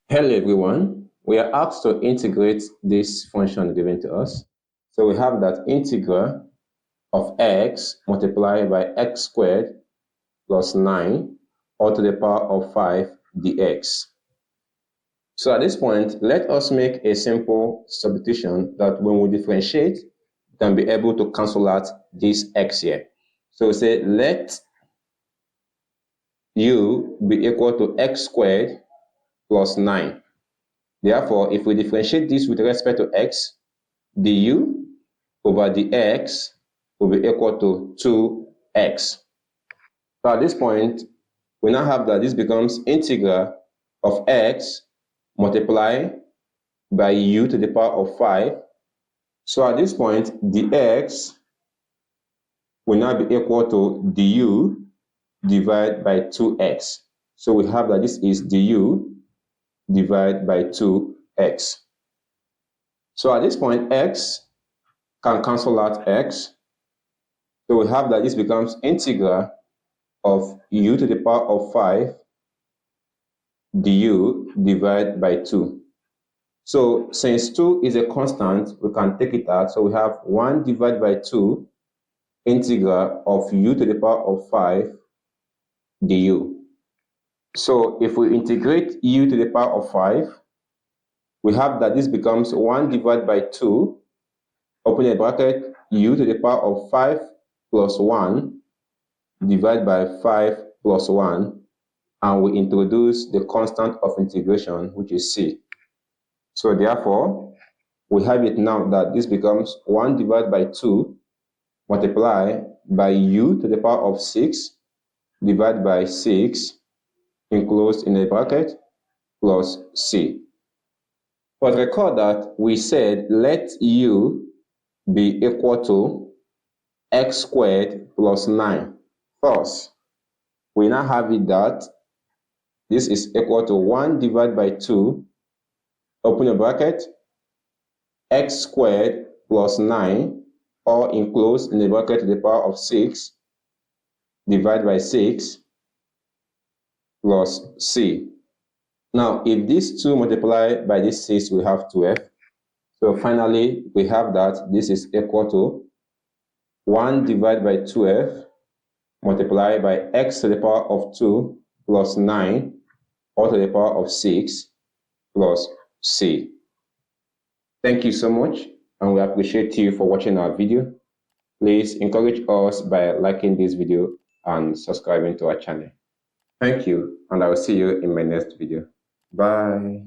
Hello everyone, we are asked to integrate this function given to us. So we have that integral of x multiplied by x squared plus 9 all to the power of 5 dx. So at this point, let us make a simple substitution that when we differentiate, we can be able to cancel out this x here. So we say let u be equal to x squared plus 9. Therefore, if we differentiate this with respect to x, du over dx will be equal to 2x. So at this point, we now have that this becomes integral of x multiplied by u to the power of 5. So at this point, dx will now be equal to du divided by 2x. So we have that this is du divided by 2x. So at this point, x can cancel out x. So we have that this becomes integral of u to the power of 5 du divided by 2. So since 2 is a constant, we can take it out. So we have 1 divided by 2 integral of u to the power of 5 du. So if we integrate u to the power of 5, we have that this becomes 1 divided by 2, open a bracket, u to the power of 5 plus 1 divided by 5 plus 1, and we introduce the constant of integration, which is c. So therefore, we have it now that this becomes 1 divided by 2 multiplied by u to the power of 6 divided by 6 enclosed in a bracket plus c. But recall that we said let u be equal to x squared plus 9. First, we now have it that this is equal to 1 divided by 2, open a bracket, x squared plus 9, or enclosed in the bracket to the power of 6, divided by 6, plus c. Now, if these 2 multiply by this 6, we have 12. So finally, we have that this is equal to 1 divided by 12 multiplied by x to the power of 2 plus 9 all to the power of 6 plus c. Thank you so much, and we appreciate you for watching our video. Please encourage us by liking this video and subscribing to our channel. Thank you, and I will see you in my next video. Bye.